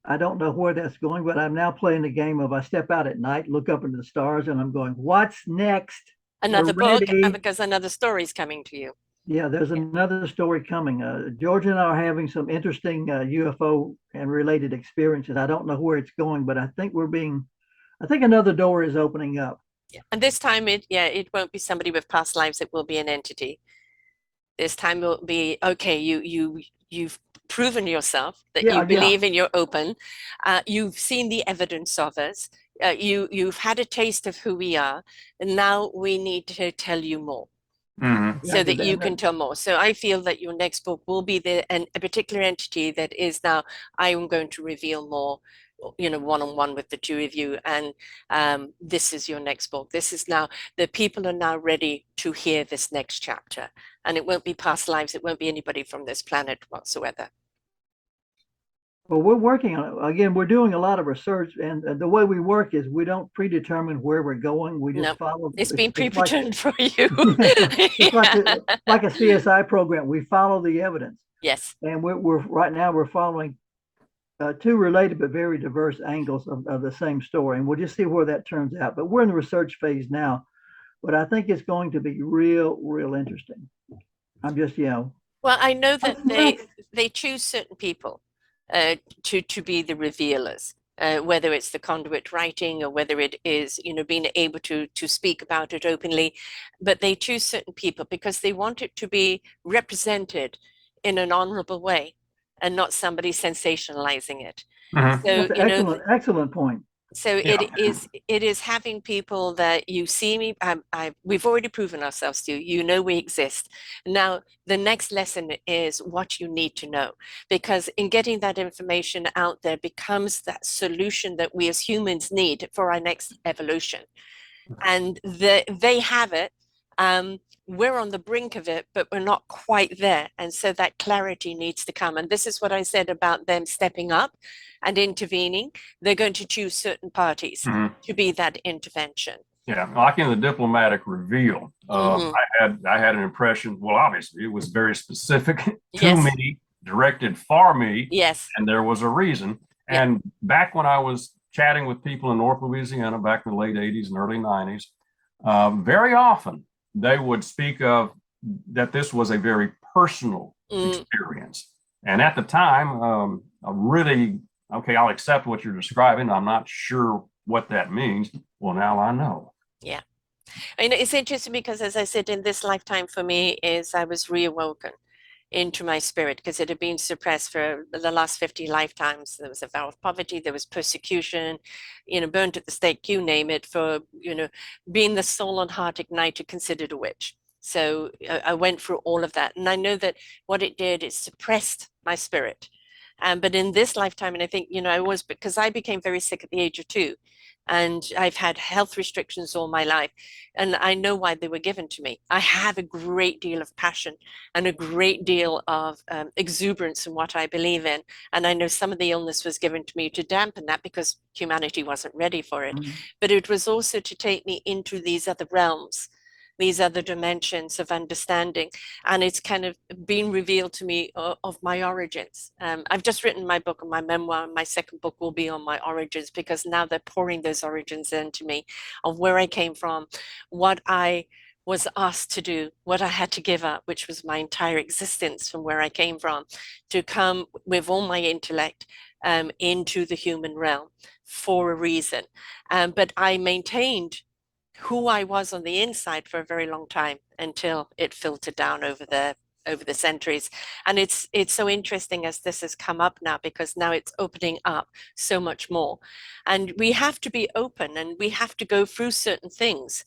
I don't know where that's going, but I'm now playing the game of I step out at night, look up into the stars, and I'm going, what's next?
Another book, because another story is coming to you.
Yeah, there's another story coming. George and I are having some interesting UFO and related experiences. I don't know where it's going, but I think another door is opening up.
Yeah. And this time it won't be somebody with past lives, it will be an entity. This time it will be, okay, you've proven yourself that you believe and you're open. You've seen the evidence of us. You've had a taste of who we are, and now we need to tell you more. So that you can tell more. So I feel that your next book will be a particular entity that is now, I am going to reveal more, one-on-one with the two of you. And this is your next book. This is now, the people are now ready to hear this next chapter. And it won't be past lives. It won't be anybody from this planet whatsoever.
Well, we're working on it. Again, we're doing a lot of research, and the way we work is we don't predetermine where we're going. We just follow.
It's been predetermined for you.
It's like a CSI program. We follow the evidence.
Yes.
And we're right now we're following two related but very diverse angles of the same story, and we'll just see where that turns out. But we're in the research phase now, but I think it's going to be real interesting. I'm just,
Well, I know that
what's next?
they choose certain people to be the revealers. Whether it's the conduit writing or whether it is, being able to speak about it openly, but they choose certain people because they want it to be represented in an honorable way and not somebody sensationalizing it.
Mhm.
So,
That's an excellent point.
so
Yeah.
it is having people that you see me. We've already proven ourselves to you. You know we exist. Now the next lesson is what you need to know, because in getting that information out there becomes that solution that we as humans need for our next evolution. And they have it. We're on the brink of it, but we're not quite there. And so that clarity needs to come. And this is what I said about them stepping up and intervening. They're going to choose certain parties
Mhm.
to be that intervention.
Yeah, like in the diplomatic reveal,
Mhm.
I had an impression. Well, obviously, it was very specific to
Yes.
me, directed for me,
Yes.
and there was a reason.
Yeah.
And back when I was chatting with people in North Louisiana, back in the late '80s and early '90s, very often they would speak of that this was a very personal experience. And at the time, I really, okay, I'll accept what you're describing. I'm not sure what that means. Well, now I know.
Yeah. And it's interesting because, as I said, in this lifetime for me is I was reawoken into my spirit because it had been suppressed for the last 50 lifetimes. There was a vow of poverty, there was persecution, burnt at the stake, you name it, for, being the soul and heart ignited, considered a witch. So I went through all of that. And I know that what it did is suppressed my spirit. But in this lifetime, and I think, I was, because I became very sick at the age of 2, and I've had health restrictions all my life, and I know why they were given to me. I have a great deal of passion and a great deal of exuberance in what I believe in, and I know some of the illness was given to me to dampen that because humanity wasn't ready for it. But it was also to take me into these other realms, these other dimensions of understanding, and it's kind of been revealed to me of my origins. I've just written my book and my memoir. My second book will be on my origins, because now they're pouring those origins into me of where I came from, what I was asked to do, what I had to give up, which was my entire existence from where I came from, to come with all my intellect into the human realm for a reason. But I maintained who I was on the inside for a very long time until it filtered down over the centuries. And it's so interesting as this has come up now, because now it's opening up so much more. And we have to be open, and we have to go through certain things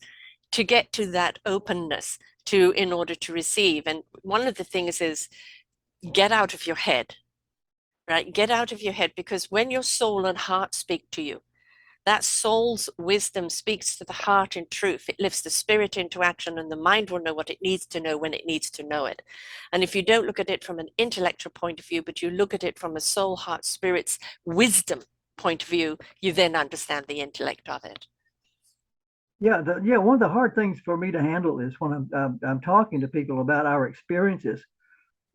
to get to that openness in order to receive. And one of the things is get out of your head, right? Get out of your head, because when your soul and heart speak to you, that soul's wisdom speaks to the heart in truth. It lifts the spirit into action, and the mind will know what it needs to know when it needs to know it. And if you don't look at it from an intellectual point of view, but you look at it from a soul, heart, spirit's wisdom point of view, you then understand the intellect of it.
Yeah, one of the hard things for me to handle is when I'm talking to people about our experiences,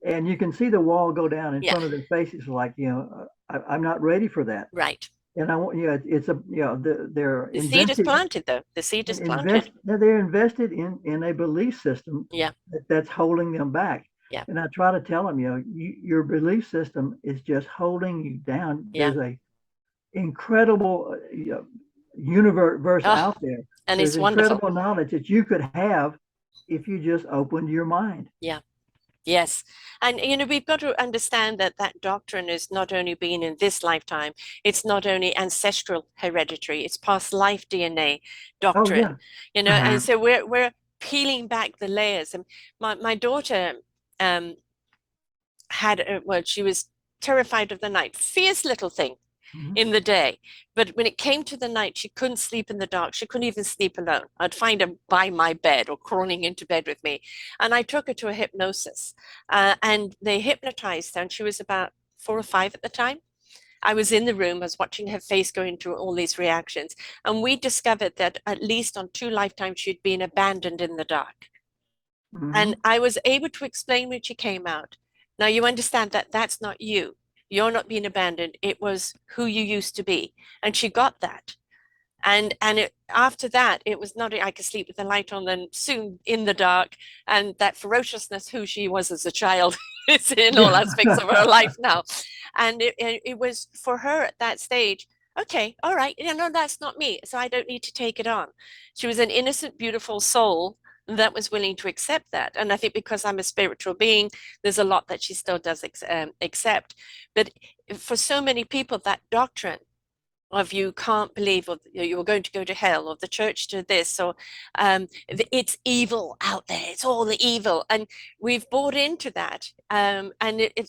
and you can see the wall go down in front of their faces, like, I'm not ready for that.
Right.
And I want, it's a, they're
the seed is planted, though. The seed is planted.
They're invested in a belief system.
Yeah.
That's holding them back.
Yeah.
And I try to tell them, your belief system is just holding you down.
Yeah.
There's a incredible universe out there.
And
There's
it's wonderful.
incredible knowledge that you could have if you just opened your mind.
Yeah. Yes. And, we've got to understand that doctrine is not only being in this lifetime, it's not only ancestral hereditary, it's past life DNA doctrine, and so we're peeling back the layers. And my daughter she was terrified of the night, fierce little thing in the day. But when it came to the night, she couldn't sleep in the dark. She couldn't even sleep alone. I'd find her by my bed or crawling into bed with me. And I took her to a hypnosis, and they hypnotized her. And she was about 4 or 5 at the time. I was in the room, I was watching her face going through all these reactions. And we discovered that at least on 2 lifetimes, she'd been abandoned in the dark. And I was able to explain when she came out. Now you understand that that's not you. You're not being abandoned. It was who you used to be. And she got that. And after that, it was not I could sleep with the light on, and soon in the dark, and that ferociousness who she was as a child is in all aspects of her life now. And it was for her at that stage, okay, all right, no, that's not me, so I don't need to take it on. She was an innocent, beautiful soul that was willing to accept that. And I think because I'm a spiritual being, there's a lot that she still does accept. But for so many people, that doctrine of you can't believe, or you're going to go to hell, or the church to this, or it's evil out there, it's all the evil, and we've bought into that, and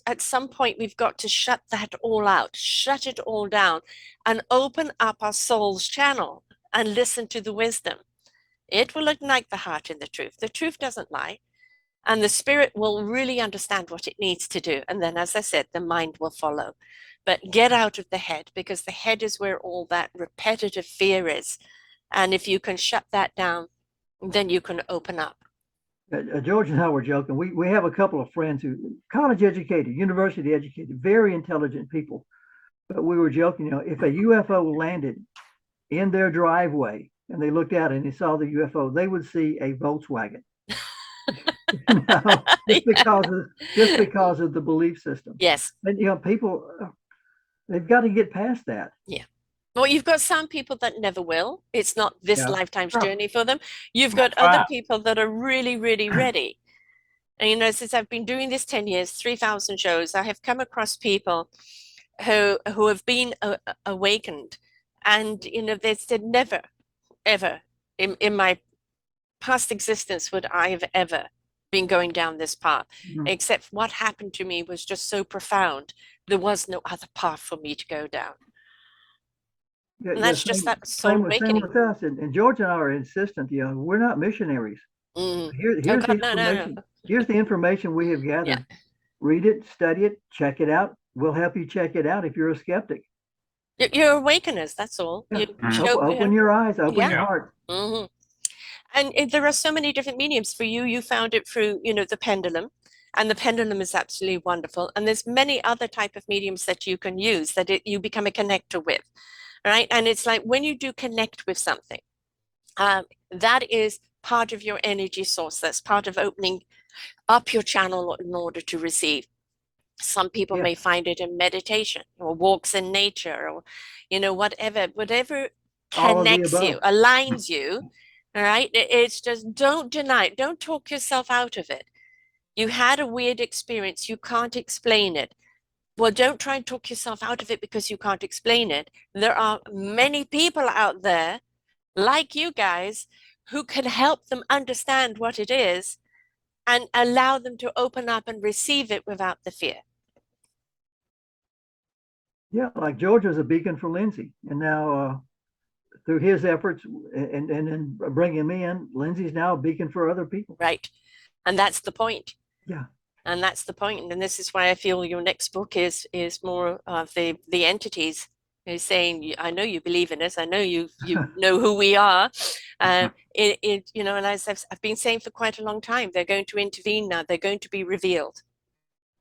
at some point we've got to shut that all out, shut it all down, and open up our soul's channel and listen to the wisdom. It will ignite the heart in the truth. The truth doesn't lie. And the spirit will really understand what it needs to do. And then, as I said, the mind will follow. But get out of the head, because the head is where all that repetitive fear is. And if you can shut that down, then you can open up.
George and I were joking. We have a couple of friends who college educated, university educated, very intelligent people. But we were joking, if a UFO landed in their driveway and they looked out and they saw the UFO, they would see a Volkswagen. Just because of the belief system.
Yes.
And people, they've got to get past that.
Yeah. Well, you've got some people that never will. It's not this lifetime's journey for them. You've got other people that are really, really ready. And since I've been doing this 10 years, 3,000 shows, I have come across people who have been awakened, and they said, never, ever in my past existence would I have ever been going down this path, except what happened to me was just so profound. There was no other path for me to go down. And that's just that soul awakening.
Same with us. And George and I are insistent, we're not missionaries. Here's the information we have gathered. Yeah. Read it, study it, check it out. We'll help you check it out if you're a skeptic.
You're awakeners, that's all.
Yeah. Open your eyes, open your heart.
And there are so many different mediums. For you, you found it through, the pendulum. And the pendulum is absolutely wonderful. And there's many other type of mediums that you can use that you become a connector with, right? And it's like when you do connect with something, that is part of your energy source. That's part of opening up your channel in order to receive. Some people may find it in meditation or walks in nature, or, whatever connects you, aligns you. All right. It's just, don't deny it. Don't talk yourself out of it. You had a weird experience. You can't explain it. Well, don't try and talk yourself out of it because you can't explain it. There are many people out there like you guys who can help them understand what it is and allow them to open up and receive it without the fear.
Yeah, like George was a beacon for Lindsey, and now through his efforts and then bringing me in, Lindsey's now a beacon for other people.
Right, and that's the point.
Yeah,
and that's the point. And this is why I feel your next book is more of the entities. Saying, I know you believe in us. I know you know who we are. And as I've been saying for quite a long time, they're going to intervene now. They're going to be revealed,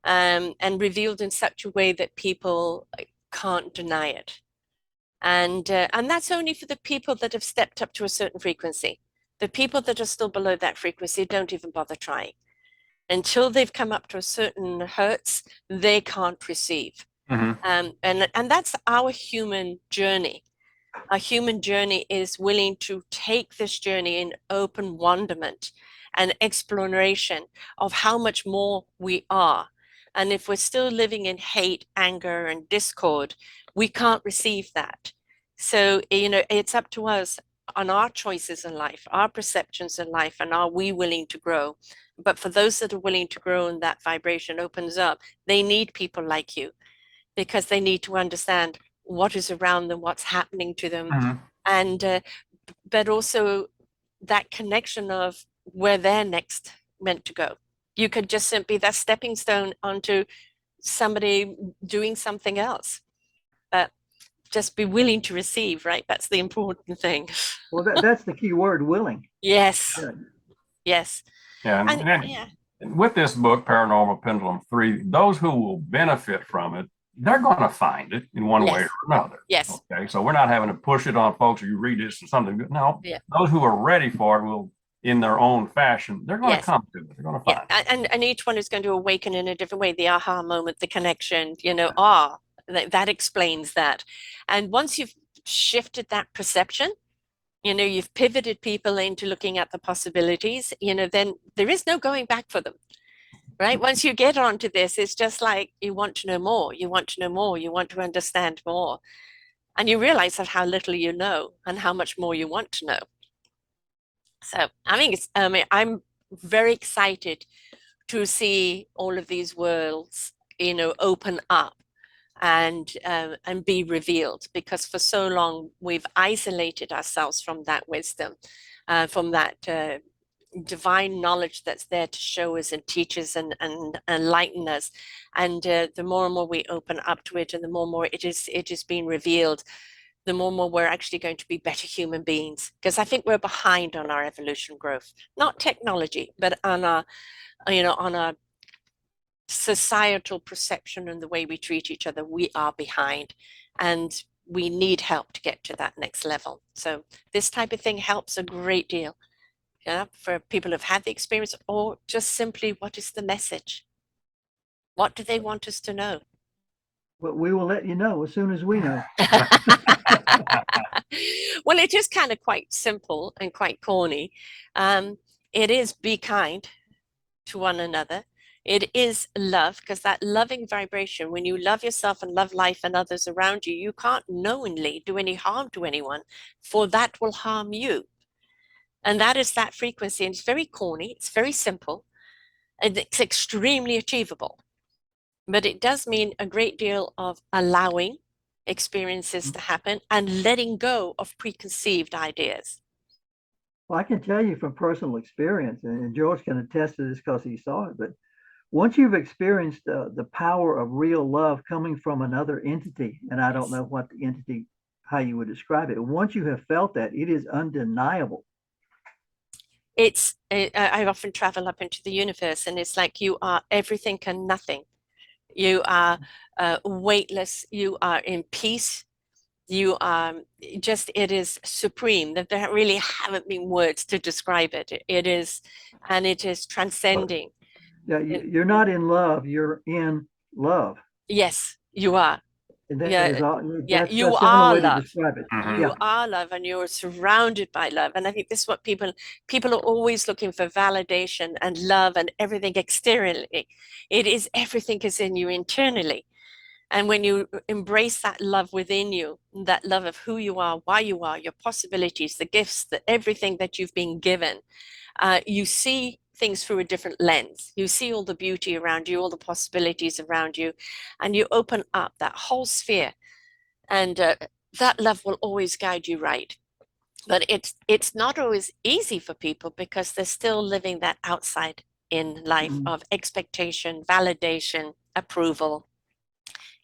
and revealed in such a way that people can't deny it. And that's only for the people that have stepped up to a certain frequency. The people that are still below that frequency don't even bother trying. Until they've come up to a certain hertz, they can't receive. And that's our human journey. Our human journey is willing to take this journey in open wonderment and exploration of how much more we are. And if we're still living in hate, anger, and discord, we can't receive that. So, it's up to us on our choices in life, our perceptions in life, and are we willing to grow? But for those that are willing to grow and that vibration opens up, they need people like you, because they need to understand what is around them, what's happening to them, and but also that connection of where they're next meant to go. You could just simply that stepping stone onto somebody doing something else. But just be willing to receive, right? That's the important thing.
Well, that's the key word, willing.
Yes. Yes.
Yeah. And with this book, Paranormal Pendulum 3, those who will benefit from it they're going to find it in one way
Yes.
or another.
Yes.
Okay. So we're not having to push it on folks or you read this and something good. No,
Yeah.
those who are ready for it will, in their own fashion, they're going to
Yes.
come to it. They're going to
Yeah.
find it.
And each one is going to awaken in a different way. The aha moment, the connection, that explains that. And once you've shifted that perception, you've pivoted people into looking at the possibilities, then there is no going back for them. Right? Once you get onto this, it's just like you want to know more, you want to know more, you want to understand more. And you realize that how little you know and how much more you want to know. So I'm very excited to see all of these worlds, open up and be revealed, because for so long we've isolated ourselves from that wisdom, from that divine knowledge that's there to show us and teach us and enlighten us. And the more and more we open up to it, and the more and more it is being revealed, the more and more we're actually going to be better human beings. Because I think we're behind on our evolution growth, not technology, but on our societal perception and the way we treat each other. We are behind, and we need help to get to that next level. So this type of thing helps a great deal, for people who've had the experience, or just simply, what is the message? What do they want us to know?
But we will let you know as soon as we know.
Well, it is kind of quite simple and quite corny. It is be kind to one another. It is love, because that loving vibration, when you love yourself and love life and others around you, you can't knowingly do any harm to anyone, for that will harm you. And that is that frequency. And it's very corny, it's very simple, and it's extremely achievable. But it does mean a great deal of allowing experiences to happen and letting go of preconceived ideas.
Well, I can tell you from personal experience, and George can attest to this because he saw it, but once you've experienced the power of real love coming from another entity, and I don't know what the entity, how you would describe it, once you have felt that, it is undeniable.
I often travel up into the universe, and it's like you are everything and nothing. You are weightless, you are in peace, you are it is supreme. That there really haven't been words to describe it. It is transcending.
Yeah, you're not in love, you're in love.
Yes, you are.
And that is all,
Yeah, you
that's the
are
only way
love.
to describe it.
You are love, and you're surrounded by love. And I think this is what people are always looking for: validation and love and everything externally. It is, everything is in you internally. And when you embrace that love within you, that love of who you are, why you are, your possibilities, the gifts, everything that you've been given, you see things through a different lens. You see all the beauty around you, all the possibilities around you, and you open up that whole sphere. And that love will always guide you right. But it's not always easy for people, because they're still living that outside in life of expectation, validation, approval.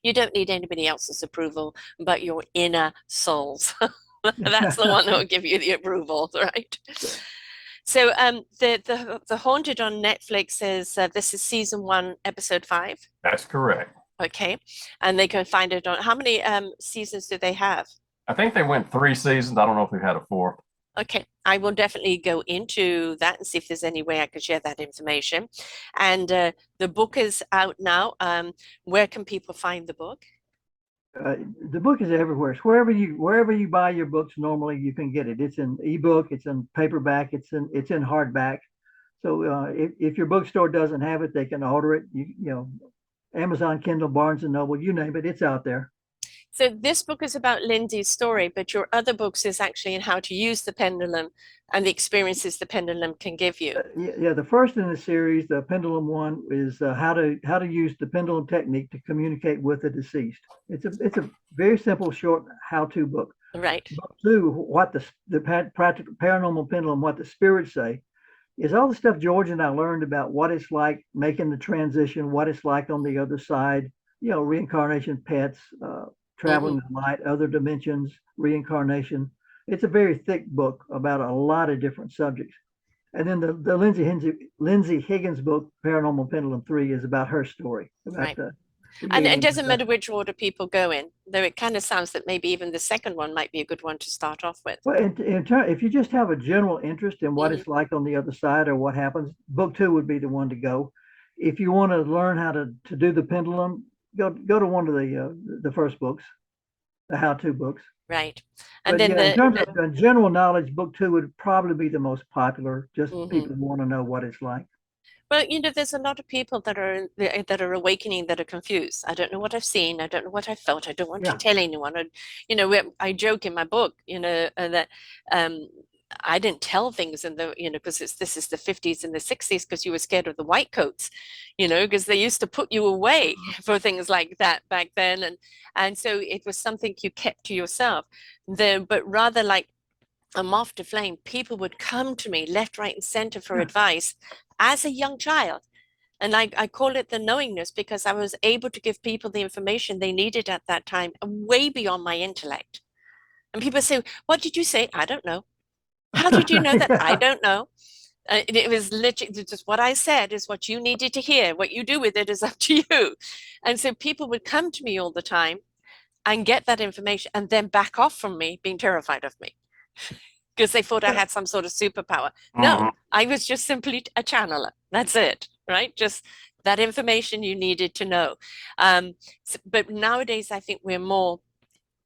You don't need anybody else's approval but your inner souls. That's the one that will give you the approval, right? So the Haunted on Netflix is this is season 1, episode 5.
That's correct.
Okay, and they can find it on, how many seasons do they have?
I think they went 3 seasons. I don't know if they had a 4th.
Okay, I will definitely go into that and see if there's any way I could share that information. And the book is out now. Where can people find the book?
The book is everywhere. It's wherever you buy your books normally, you can get it. It's in ebook, it's in paperback, it's in hardback. So if your bookstore doesn't have it, they can order it. You know, Amazon, Kindle, Barnes and Noble, you name it, it's out there.
So this book is about Lindsey's story, but your other books is actually in how to use the pendulum and the experiences the pendulum can give you.
Yeah, the first in the series, the Pendulum one, is how to use the pendulum technique to communicate with the deceased. It's a very simple, short how-to book.
Right.
Book 2, what the practical paranormal pendulum, what the spirits say, is all the stuff George and I learned about what it's like making the transition, what it's like on the other side, reincarnation, pets, traveling the light, other dimensions, reincarnation. It's a very thick book about a lot of different subjects. And then the Lindsey Higgins book, Paranormal Pendulum 3, is about her story, about
And it doesn't matter which order people go in, though it kind of sounds that maybe even the second one might be a good one to start off with.
Well, if you just have a general interest in what it's like on the other side or what happens, book 2 would be the one to go. If you want to learn how to do the pendulum, go to one of the first books, the how-to books.
Right. And
But
then
in terms of general knowledge, book 2 would probably be the most popular. Just people who want to know what it's like.
Well, there's a lot of people that are awakening that are confused. I don't know what I've seen. I don't know what I felt. I don't want to tell anyone. I joke in my book, that I didn't tell things in the, because this is the 50s and the 60s, because you were scared of the white coats, because they used to put you away for things like that back then. And so it was something you kept to yourself. But rather like a moth to flame, people would come to me left, right, and center for advice as a young child. And I call it the knowingness, because I was able to give people the information they needed at that time, way beyond my intellect. And people say, what did you say? I don't know. How did you know that? I don't know. It was literally just what I said is what you needed to hear. What you do with it is up to you. And so people would come to me all the time and get that information and then back off from me, being terrified of me, because they thought I had some sort of superpower. No, I was just simply a channeler. That's it, right? Just that information you needed to know. But nowadays, I think we're more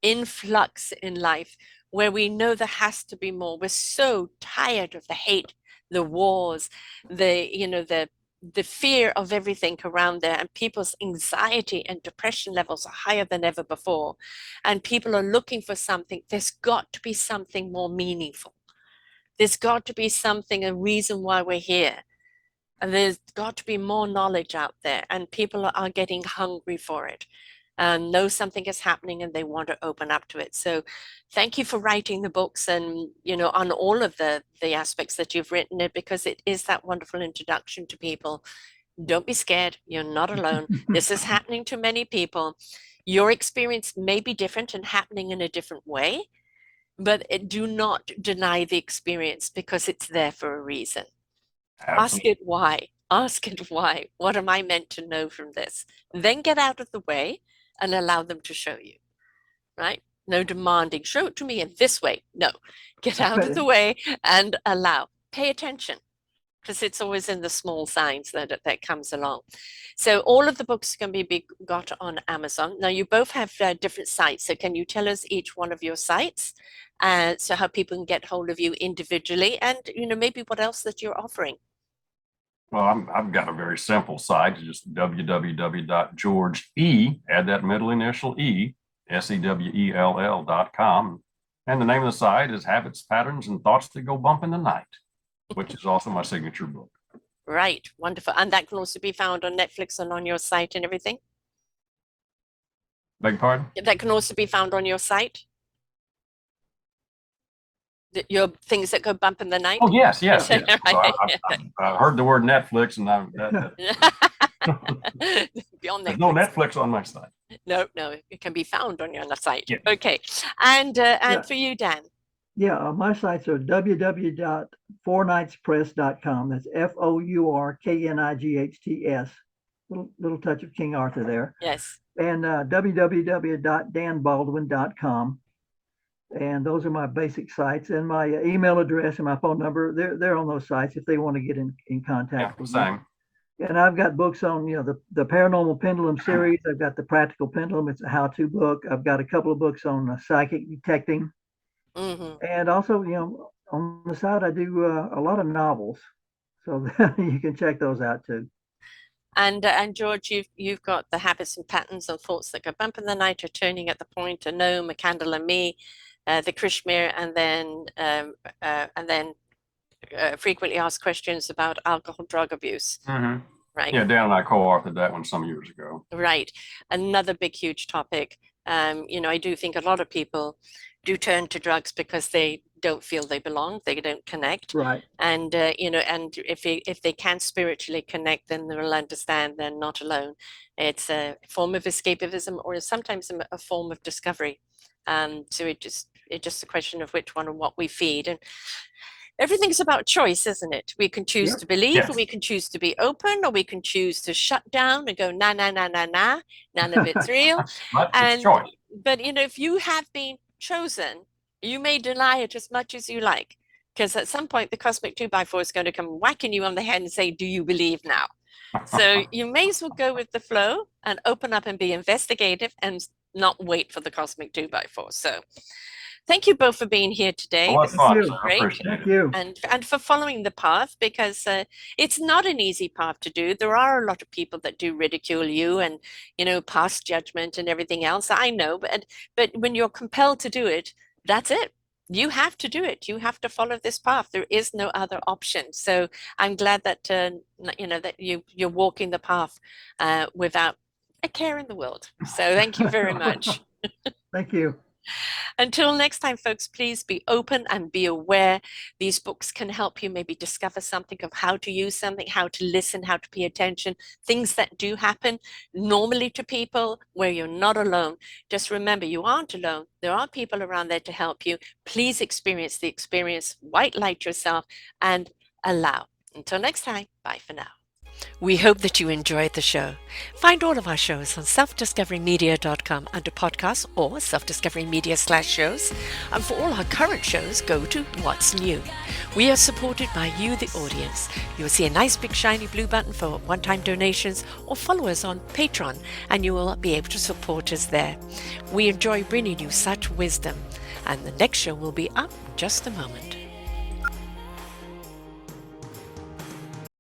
in flux in life, where we know there has to be more. We're so tired of the hate, the wars, the fear of everything around there, and people's anxiety and depression levels are higher than ever before. And people are looking for something. There's got to be something more meaningful. There's got to be something, a reason why we're here. And there's got to be more knowledge out there, and people are getting hungry for it and know something is happening and they want to open up to it. So thank you for writing the books and, on all of the aspects that you've written it, because it is that wonderful introduction to people. Don't be scared. You're not alone. This is happening to many people. Your experience may be different and happening in a different way, but do not deny the experience, because it's there for a reason. Absolutely. Ask it why. Ask it why. What am I meant to know from this? Then get out of the way and allow them to show you, right? No demanding, show it to me in this way. No, get out of the way and allow. Pay attention, because it's always in the small signs that comes along. So all of the books can be got on Amazon. Now, you both have different sites. So can you tell us each one of your sites, so how people can get hold of you individually, and maybe what else that you're offering?
Well, I've got a very simple site, just www.george, add that middle initial E, SEWELL.com. And the name of the site is Habits, Patterns, and Thoughts That Go Bump in the Night, which is also my signature book.
Right, wonderful. And that can also be found on Netflix and on your site and everything?
Beg your pardon?
That can also be found on your site? Your things that go bump in the night?
Oh, yes. So I heard the word Netflix, and there's no Netflix on my site.
No, it can be found on your site. Yeah. Okay, and for you, Dan?
Yeah, my sites are www.fournightspress.com. That's FOURKNIGHTS. Little touch of King Arthur there.
Yes.
And www.danbaldwin.com. And those are my basic sites, and my email address and my phone number. They're on those sites if they want to get in contact with me. And I've got books on, the Paranormal Pendulum series. I've got the Practical Pendulum. It's a how-to book. I've got a couple of books on psychic detecting. And also, on the side, I do a lot of novels. So you can check those out too.
And George, you've got the Habits and Patterns and Thoughts That Go Bump in the Night, a Turning at the Point, a Gnome, a Candle and Me, the Krishmir, and then frequently asked questions about alcohol, drug abuse. Right.
Yeah, Dan and I co-authored that one some years ago.
Right. Another big, huge topic. I do think a lot of people do turn to drugs because they don't feel they belong, they don't connect.
Right.
And and if they can spiritually connect, then they'll understand they're not alone. It's a form of escapism, or sometimes a form of discovery. So it's just a question of which one and what we feed. And Everything's about choice, isn't it? We can choose
Yep.
to believe,
Yes.
or we can choose to be open, or we can choose to shut down and go, nah, nah, nah, nah, nah, none of it's real.
But it's
And,
choice.
but, if you have been chosen, you may deny it as much as you like, because at some point the cosmic 2x4 is going to come whacking you on the head and say, do you believe now? So you may as well go with the flow and open up and be investigative and not wait for the cosmic 2x4. So thank you both for being here today.
Well,
This
that's fun.
is
I
great.
appreciate
Thank
it.
you.
And for following the path, because it's not an easy path to do. There are a lot of people that do ridicule you and pass judgment and everything else. I know, but when you're compelled to do it, that's it. You have to do it. You have to follow this path. There is no other option. So I'm glad that that you're walking the path without a care in the world. So thank you very much.
Thank you.
Until next time, folks, please be open and be aware. These books can help you maybe discover something of how to use something, how to listen, how to pay attention, things that do happen normally to people where you're not alone. Just remember, you aren't alone. There are people around there to help you. Please experience the experience, white light yourself, and allow. Until next time, bye for now. We hope that you enjoyed the show. Find all of our shows on selfdiscoverymedia.com under podcasts or selfdiscoverymedia/shows. And for all our current shows, go to What's New. We are supported by you, the audience. You'll see a nice big shiny blue button for one-time donations or follow us on Patreon, and you will be able to support us there. We enjoy bringing you such wisdom. And the next show will be up in just a moment.